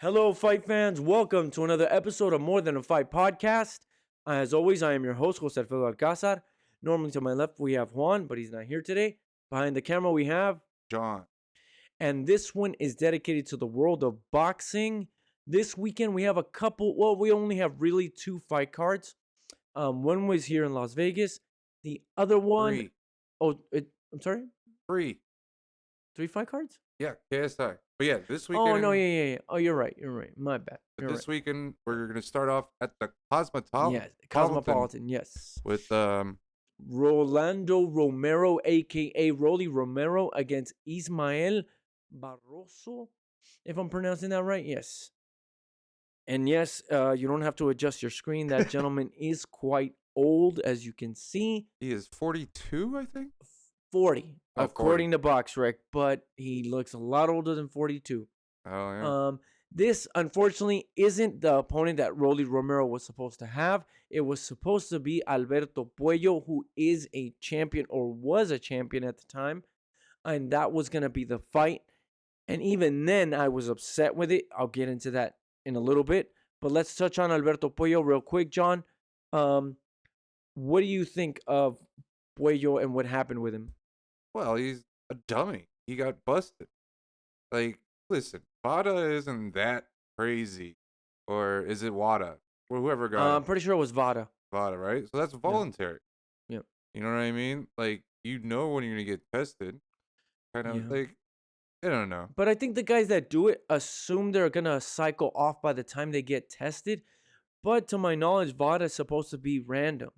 Hello, fight fans. Welcome to another episode of More Than a Fight podcast. As always, I am your host, Jose Alfredo Alcázar. Normally to my left, we have Juan, but he's not here today. Behind the camera, we have John. And this one is dedicated to the world of boxing. This weekend, we have a couple. Well, we only have really two fight cards. One was here in Las Vegas. The other one, Three. I'm sorry, Three. 3 fight cards. Yeah, KSI. But yeah, this weekend. Oh no, yeah. Oh, you're right. My bad. You're this weekend, we're going to start off at the Cosmopolitan. Yes, Cosmopolitan. Yes. With Rolando Romero, aka Rolly Romero, against Ismael Barroso, if I'm pronouncing that right. Yes. And yes, you don't have to adjust your screen. That gentleman is quite old, as you can see. he is 42, I think. 40, Oh, according to BoxRec, but he looks a lot older than 42. Oh yeah. This unfortunately isn't the opponent that Rolly Romero was supposed to have. It was supposed to be Alberto Puello, who is a champion or was a champion at the time, and that was going to be the fight. And even then, I was upset with it. I'll get into that in a little bit, but let's touch on Alberto Puello real quick, John. What do you think of Puello and what happened with him? Well, he's a dummy. He got busted. Like, listen, Vada isn't that crazy, or is it Wada or whoever got I'm pretty sure it was Vada. Vada, right? So that's voluntary. Yep. You know what I mean? Like, when you're gonna get tested. Kind of like, I don't know. But I think the guys that do it assume they're going to cycle off by the time they get tested. But to my knowledge, VOD is supposed to be random.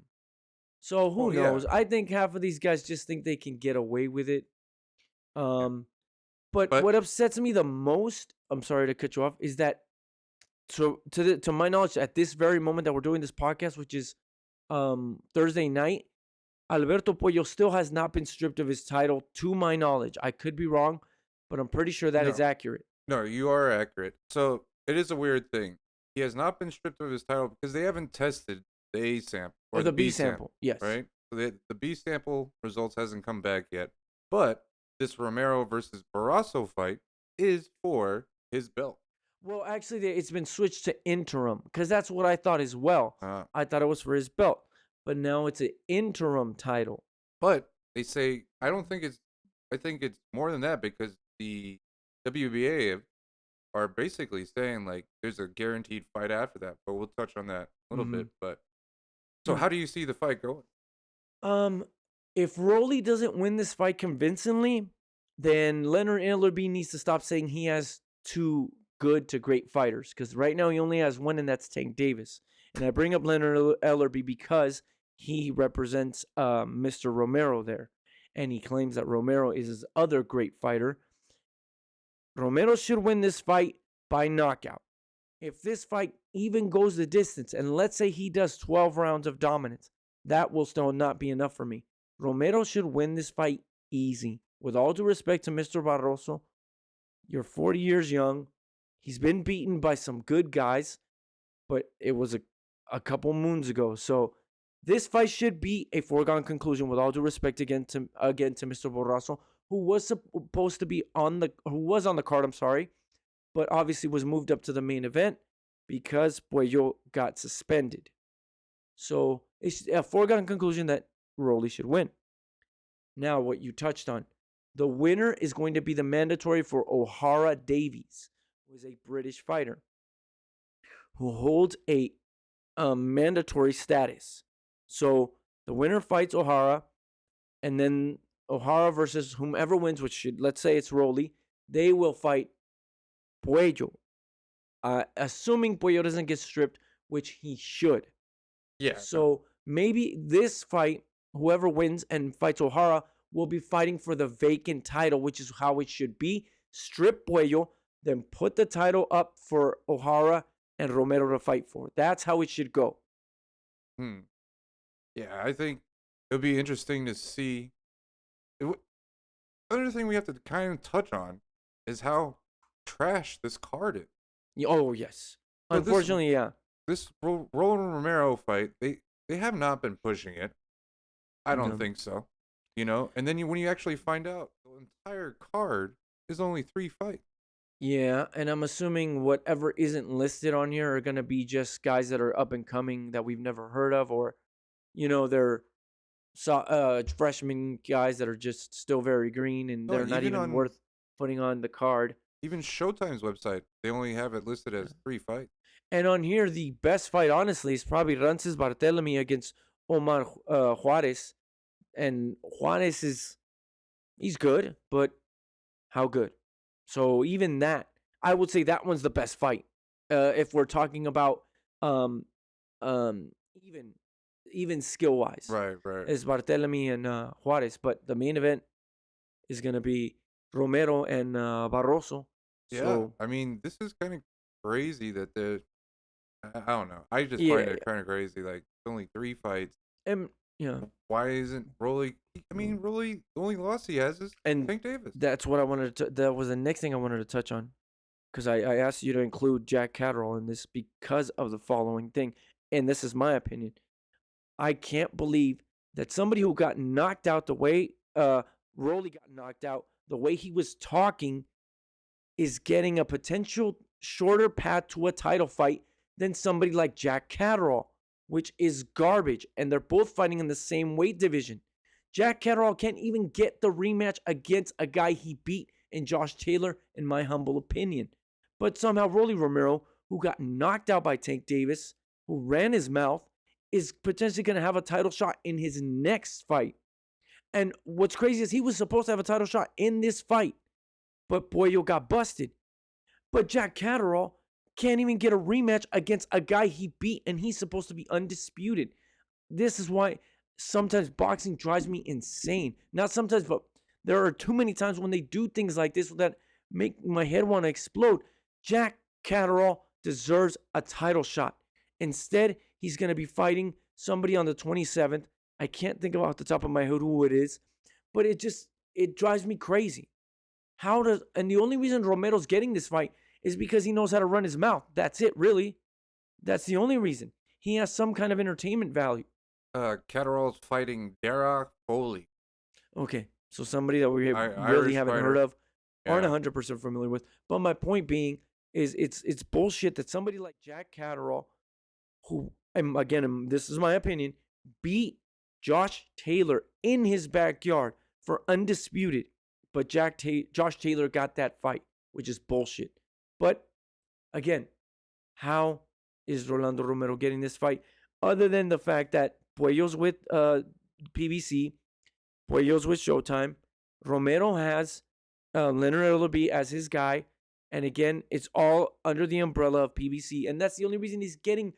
So who knows? I think half of these guys just think they can get away with it. But what upsets me the most, I'm sorry to cut you off, is that to my knowledge, at this very moment that we're doing this podcast, which is Thursday night, Alberto Puello still has not been stripped of his title, to my knowledge. I could be wrong, but I'm pretty sure that is accurate. No, you are accurate. So it is a weird thing. He has not been stripped of his title because they haven't tested the A sample or the B sample. Yes. Right? So the B sample results hasn't come back yet. But this Romero versus Barroso fight is for his belt. Well, actually, it's been switched to interim because that's what I thought as well. I thought it was for his belt, but now it's an interim title. But they say, I think it's more than that because the WBA are basically saying like there's a guaranteed fight after that, but we'll touch on that a little bit. But so how do you see the fight going? If Rolly doesn't win this fight convincingly, then Leonard Ellerbe needs to stop saying he has two good to great fighters, because right now he only has one, and that's Tank Davis. And I bring up Leonard Ellerbe because he represents Mr. Romero there, and he claims that Romero is his other great fighter. Romero should win this fight by knockout. If this fight even goes the distance, and let's say he does 12 rounds of dominance, that will still not be enough for me. Romero should win this fight easy. With all due respect to Mr. Barroso, you're 40 years young. He's been beaten by some good guys, but it was a couple moons ago. So this fight should be a foregone conclusion. With all due respect again to Mr. Barroso, who was supposed to be on the card, I'm sorry, but obviously was moved up to the main event because Puello got suspended. So it's a foregone conclusion that Rolly should win. Now, what you touched on, the winner is going to be the mandatory for O'Hara Davies, who is a British fighter who holds a mandatory status. So the winner fights O'Hara, and then O'Hara versus whomever wins, which should, let's say it's Rolly, they will fight Puello. Assuming Puello doesn't get stripped, which he should. Yeah. So maybe this fight, whoever wins and fights O'Hara, will be fighting for the vacant title, which is how it should be. Strip Puello, then put the title up for O'Hara and Romero to fight for. That's how it should go. Yeah, I think it'll be interesting to see. Another thing we have to kind of touch on is how trash this card is. Oh, yes. So unfortunately, This Rolando Romero fight, they have not been pushing it. I don't think so. And then when you actually find out, the entire card is only 3 fights. Yeah, and I'm assuming whatever isn't listed on here are gonna be just guys that are up and coming that we've never heard of, or they're freshman guys that are just still very green and No, they're not even even on worth putting on the card. even Showtime's website, they only have it listed as 3 fights. And on here, the best fight, honestly, is probably Rances Barthelemy against Omar Juarez. And Juarez he's good, but how good? So even that, I would say that one's the best fight. If we're talking about um um even skill wise, Right, right. is Barthelemy and Juarez. But the main event is gonna be Romero and Barroso. Yeah, So I mean, this is kind of crazy that I don't know. I just find yeah, it kind of crazy. Like, it's only 3 fights. and yeah, Why isn't Rolly? I mean, Rolly, the only loss he has is and Tank Davis. that's what I wanted to. That was the next thing I wanted to touch on, because I asked you to include Jack Catterall in this because of the following thing, and this is my opinion. I can't believe that somebody who got knocked out the way Rolly got knocked out, the way he was talking, is getting a potential shorter path to a title fight than somebody like Jack Catterall, which is garbage. And they're both fighting in the same weight division. Jack Catterall can't even get the rematch against a guy he beat in Josh Taylor, in my humble opinion. But somehow Rolly Romero, who got knocked out by Tank Davis, who ran his mouth, is potentially going to have a title shot in his next fight. And what's crazy is he was supposed to have a title shot in this fight, but Puello got busted. But Jack Catterall can't even get a rematch against a guy he beat, and he's supposed to be undisputed. This is why sometimes boxing drives me insane. Not sometimes, but there are too many times when they do things like this that make my head want to explode. Jack Catterall deserves a title shot. Instead, he's going to be fighting somebody on the 27th. I can't think of off the top of my head who it is, but it drives me crazy. And the only reason Romero's getting this fight is because he knows how to run his mouth. That's it, really. That's the only reason. He has some kind of entertainment value. Catterall's fighting Dara Foley, Okay, so somebody that we really Irish haven't heard fighter. of, aren't Yeah, 100% familiar with. But my point being is it's bullshit that somebody like Jack Catterall, who, and again, this is my opinion, beat Josh Taylor in his backyard for undisputed. But Josh Taylor got that fight, which is bullshit. But again, how is Rolando Romero getting this fight? Other than the fact that Puello's with PBC, Puello's with Showtime, Romero has Leonard Ellerbe as his guy. And again, it's all under the umbrella of PBC. And that's the only reason he's getting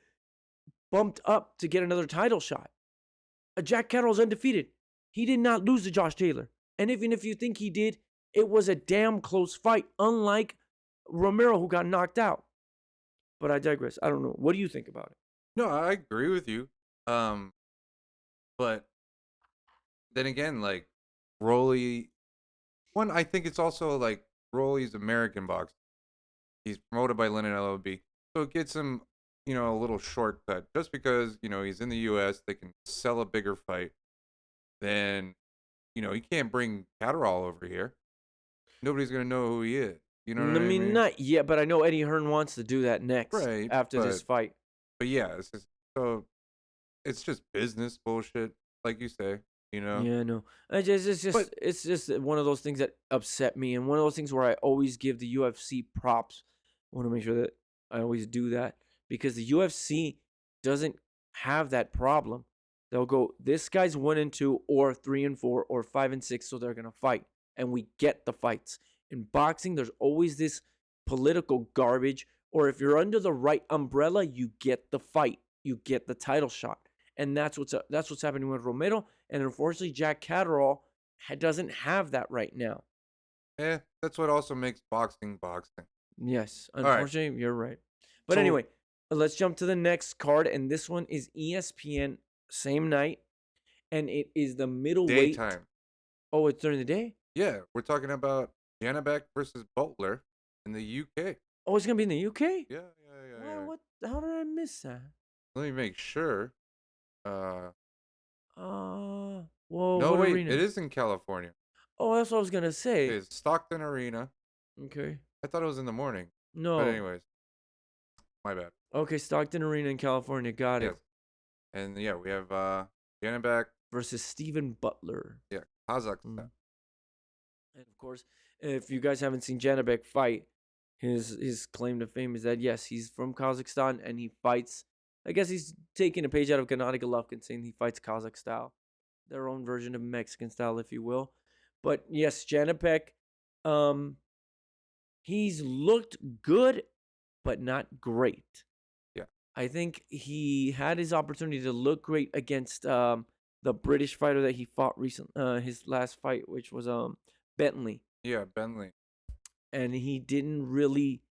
bumped up to get another title shot. Jack Catterall's undefeated. He did not lose to Josh Taylor. And even if you think he did, it was a damn close fight, unlike Romero, who got knocked out. But I digress. I don't know. What do you think about it? no, I agree with you. But then again, like Rolly, one, I think it's also like Rolly's American boxing. He's promoted by Lennon LLB, so it gets him, a little shortcut. Just because he's in the U.S., they can sell a bigger fight. Then, he can't bring Catterall over here. Nobody's gonna know who he is. You know I what I mean, mean? not yet, but I know Eddie Hearn wants to do that next Right, after this fight. but yeah, so it's just business bullshit, like you say. Yeah, I know. But It's just one of those things that upset me, and one of those things where I always give the UFC props. I want to make sure that I always do that because the UFC doesn't have that problem. They'll go, this guy's 1-2, or 3-4, or 5-6, so they're gonna fight, and we get the fights. In boxing, there's always this political garbage, or if you're under the right umbrella, you get the fight, you get the title shot, and that's what's happening with Romero. And unfortunately, Jack Catterall doesn't have that right now. that's what also makes boxing boxing. Yes, All right, unfortunately, you're right. But so anyway, let's jump to the next card. And this one is ESPN, same night. And it is the middleweight. daytime. Oh, it's during the day? Yeah, we're talking about Janibek versus Butler in the UK. Oh, it's going to be in the UK? Yeah, yeah, yeah, Wow, yeah. how did I miss that? Let me make sure. Uh, Whoa, no, what wait, it arena? is in California. Oh, that's what I was going to say. It's Stockton Arena. Okay. I thought it was in the morning. But No. anyways, my bad. Okay, Stockton Arena in California. Got it. Yes. And yeah, we have Janibek, Versus Steven Butler. yeah, Kazakhstan. Mm. And of course, if you guys haven't seen Janibek fight, his claim to fame is that yes, he's from Kazakhstan and he fights. I guess he's taking a page out of Gennady Golovkin, saying he fights Kazakh style, their own version of Mexican style, if you will. But yes, Janibek, he's looked good, but not great. Yeah. I think he had his opportunity to look great against the British fighter that he fought recently, his last fight, which was Bentley. Yeah, Bentley. And he didn't really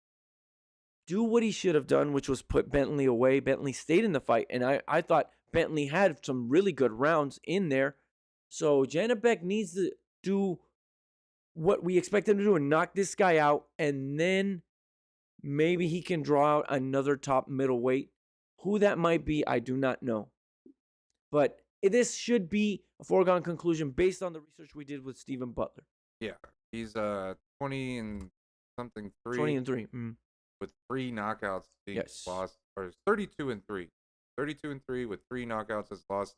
do what he should have done, which was put Bentley away. Bentley stayed in the fight, and I thought Bentley had some really good rounds in there. So Janibek needs to do what we expect him to do and knock this guy out, and then maybe he can draw out another top middleweight. Who that might be, I do not know. But this should be a foregone conclusion based on the research we did with Steven Butler. Yeah, he's 20 and something 20 and 3. Mm. with 3 knockouts being Yes. lost, or 32 and 3. 32 and 3 with 3 knockouts as lost.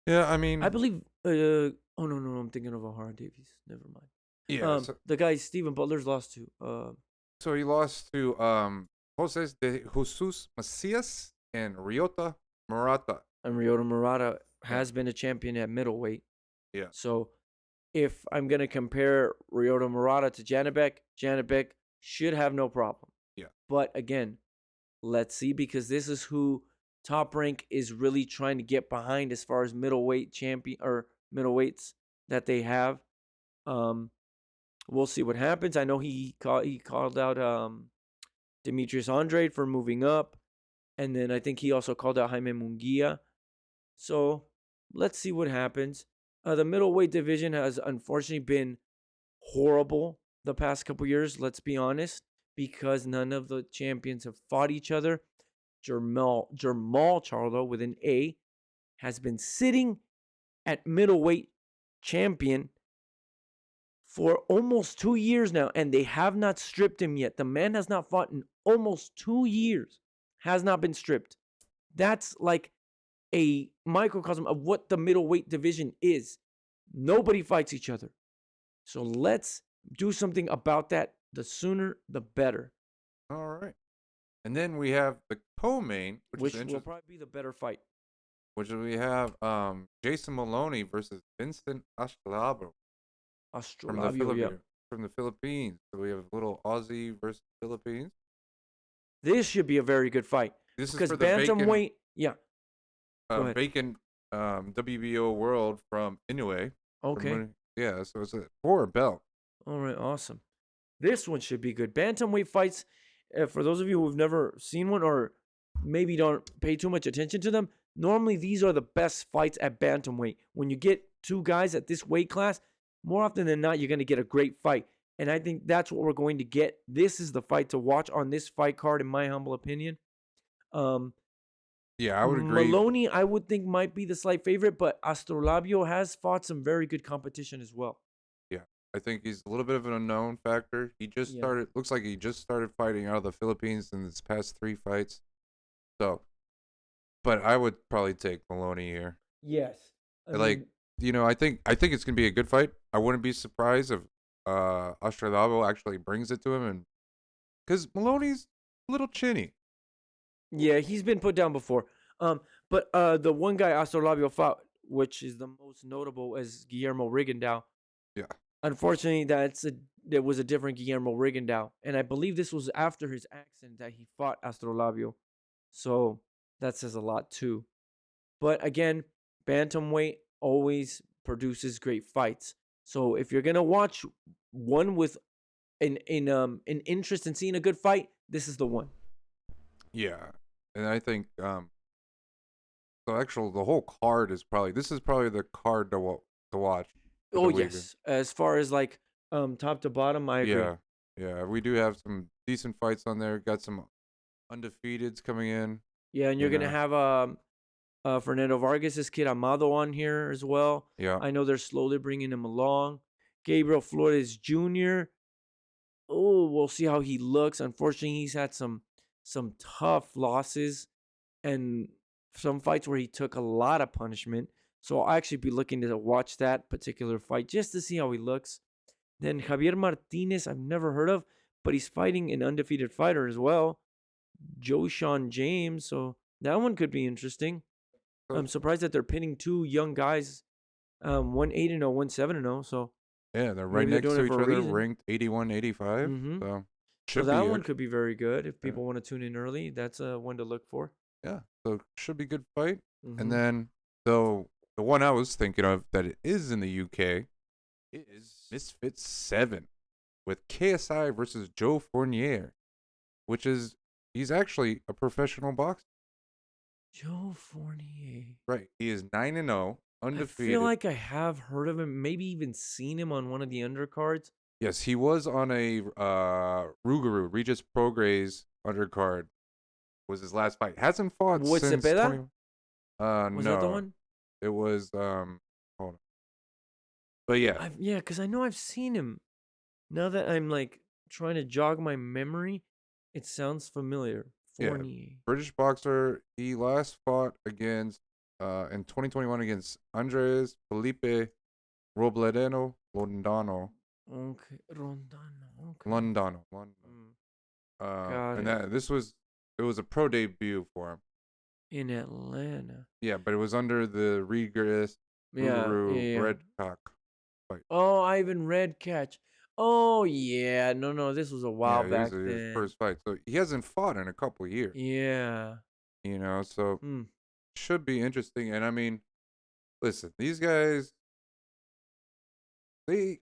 Yeah, I mean, I believe. Oh no, I'm thinking of O'Hara Davies. Never mind. yeah. The guy Steven Butler's lost to. So he lost to Jose de Jesus Macias and Ryota Murata. And Ryota Murata has been a champion at middleweight. Yeah. So if I'm gonna compare Ryota Murata to Janibek should have no problem. Yeah. But again, let's see, because this is who Top Rank is really trying to get behind as far as middleweight champion or middleweights that they have. We'll see what happens. I know he called out Demetrius Andrade for moving up, and then I think he also called out Jaime Munguia. So let's see what happens. The middleweight division has unfortunately been horrible the past couple years, let's be honest, because none of the champions have fought each other. Jermall Charlo with an A has been sitting at middleweight champion for almost 2 years now, and they have not stripped him yet. The man has not fought in almost 2 years, has not been stripped. That's like a microcosm of what the middleweight division is. Nobody fights each other. So let's do something about that. The sooner, the better. All right. And then we have the co-main, which will probably be the better fight. Which we have Jason Maloney versus Vincent Astrolabio. From the Philippines. So we have a little Aussie versus Philippines. This should be a very good fight. This because is for the bantamweight, vacant WBO world from Inoue. Okay. So it's for a belt. All right, awesome. This one should be good. Bantamweight fights, for those of you who've never seen one or maybe don't pay too much attention to them, normally these are the best fights at bantamweight. When you get 2 guys at this weight class, more often than not, you're going to get a great fight. And I think that's what we're going to get. This is the fight to watch on this fight card, in my humble opinion. Yeah, I would agree. Maloney, I would think, might be the slight favorite, but Astrolabio has fought some very good competition as well. Yeah, I think he's a little bit of an unknown factor. He just started, looks like he just started fighting out of the Philippines in his past 3 fights. So, but I would probably take Maloney here. Yes. I think it's going to be a good fight. I wouldn't be surprised if Astrolabio actually brings it to him, and because Maloney's a little chinny. Yeah, he's been put down before. But the one guy Astrolabio fought, which is the most notable, is Guillermo Rigondeaux. Yeah. Unfortunately, there was a different Guillermo Rigondeaux, and I believe this was after his accident that he fought Astrolabio. So that says a lot too. But again, bantamweight always produces great fights. So if you're gonna watch one with an interest in seeing a good fight, this is the one. Yeah, and I think the whole card is probably the card to watch. Oh yes, as far as like top to bottom, I agree. Yeah, we do have some decent fights on there. Got some undefeateds coming in. Yeah, and you're gonna have Fernando Vargas' kid Amado on here as well. Yeah, I know they're slowly bringing him along. Gabriel Flores Jr. we'll see how he looks. Unfortunately, he's had some tough losses and some fights where he took a lot of punishment. So I'll actually be looking to watch that particular fight just to see how he looks. Then Javier Martinez, I've never heard of, but he's fighting an undefeated fighter as well, Sean James. So that one could be interesting. So, I'm surprised that they're pinning two young guys, one 8-0, one 7-0. So yeah, they're right maybe they're next doing to it each for a other, reason. ranked 81, 85. Mm-hmm. So So should that be one could be very good if yeah. people want to tune in early. That's one to look for. Yeah, so should be good fight. Mm-hmm. And then though the one I was thinking of that it is in the UK is Misfits 7 with KSI versus Joe Fournier, which is he's actually a professional boxer. Joe Fournier. Right. He is 9-0, undefeated. I feel like I have heard of him, maybe even seen him on one of the undercards. Yes, he was on a Rougarou, Regis Prograis undercard. Was his last fight. Hasn't fought With since Cepeda? 20. Was No. that the one? It was hold on. But yeah. Yeah, because I know I've seen him. Now that I'm like trying to jog my memory, it sounds familiar. Yeah. Fournier. British boxer. He last fought against in 2021 against Andres Felipe Robledano Londano. Okay. Rondano. Okay. Londano. Got and it. it was a pro debut for him. In Atlanta. Yeah, but it was under the Regis Rougarou Red Cock fight. Oh, Ivan Red Catch. Oh yeah, no, this was a while back It was his then. first fight, so he hasn't fought in a couple of years. Yeah. You know, so should be interesting. And I mean, listen, these guys, I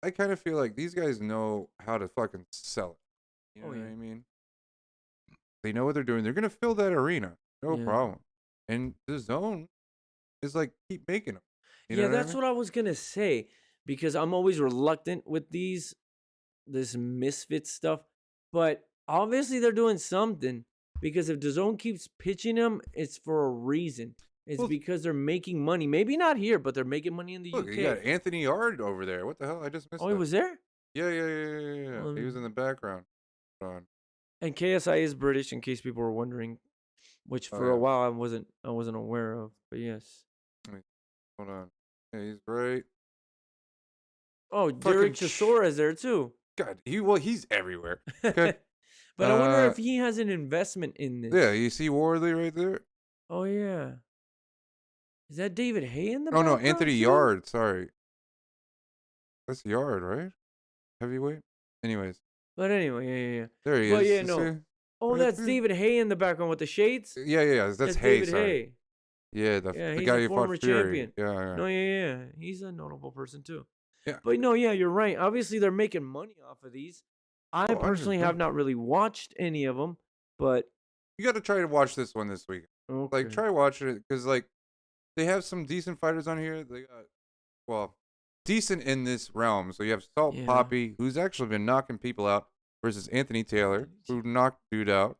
kind of feel like these guys know how to fucking sell it. You know what I mean? They know what they're doing. They're gonna fill that arena, no problem. And the DAZN is like keep making them. You know that's I mean? what I was gonna say, because I'm always reluctant with this Misfits stuff, but obviously they're doing something, because if DAZN keeps pitching them, it's for a reason. It's because they're making money. Maybe not here, but they're making money in the Look, UK. you got Anthony Yard over there. What the hell? I just missed. Oh, he was there? Yeah. He was in the background. And KSI is British, in case people were wondering, which for a while I wasn't aware of. But yes. Hold on. Yeah, he's great. Oh, Derek Chisora is there too. God, he's everywhere. Okay. But I wonder if he has an investment in this. Yeah, you see Worley right there? Oh yeah. Is that David Hay in the Oh no, background Anthony too? Yard, sorry. That's Yard, right? Heavyweight? Anyways. But anyway, yeah. There he is. But yeah, You no. see? Oh, that's David Hay in the background with the shades? Yeah. That's Hay, David sorry. Hay. Yeah, the he's guy a who former fought Fury. champion. Yeah. No, yeah. He's a notable person too. Yeah. But no, yeah, you're right. Obviously, they're making money off of these. I personally have not really watched any of them, but you got to try to watch this one this week. Okay. Like, try watching it, because like they have some decent fighters on here. They got decent in this realm. So you have Salt Poppy, who's actually been knocking people out, versus Anthony Taylor, who knocked dude out.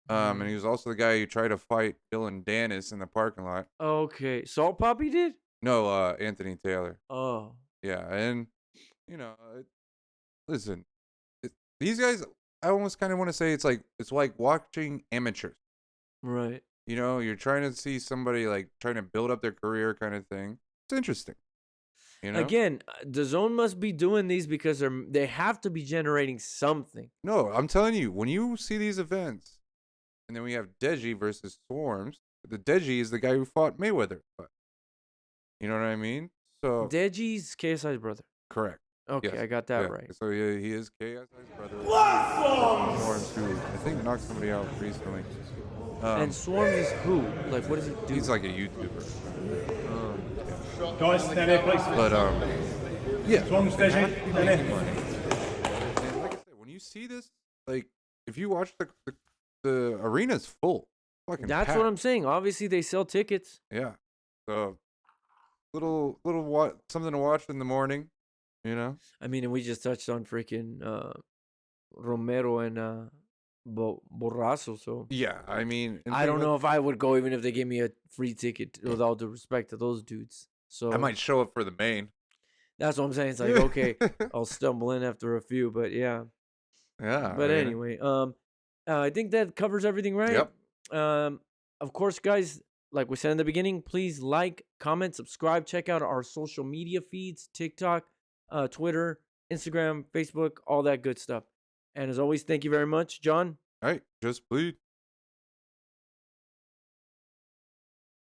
And he was also the guy who tried to fight Dylan Dennis in the parking lot. Okay. Salt Poppy did? No, Anthony Taylor. Oh. Yeah, and listen, these guys, I almost kind of want to say it's like watching amateurs. Right. You know, you're trying to see somebody like trying to build up their career kind of thing. It's interesting. You know? Again, DAZN must be doing these because they have to be generating something. No, I'm telling you, when you see these events, and then we have Deji versus Swarms, the Deji is the guy who fought Mayweather. But, you know what I mean? So Deji's KSI's brother. Correct. Okay, Yes. I got that right. So yeah, he is KSI's brother. Swarms, who I think knocked somebody out recently. And Swarms is who? Like, what does he do? He's like a YouTuber. Guys, stand there, please. But yeah. Swarms, Deji, stand there. And like I said, when you see this, like if you watch the arena's full. Fucking That's packed. what I'm saying. Obviously, they sell tickets. Yeah. So little something to watch in the morning, you know. I mean, and we just touched on freaking Romero and Barroso. So Yeah, I mean, I don't know if I would go even if they gave me a free ticket. With all due respect to those dudes. So I might show up for the main. That's what I'm saying. It's like, okay, I'll stumble in after a few, but yeah. Yeah. But anyway, I think that covers everything, right? Yep. Of course, guys, like we said in the beginning, please like, comment, subscribe, check out our social media feeds, TikTok, Twitter, Instagram, Facebook, all that good stuff. And as always, thank you very much, John. All right. Just bleed.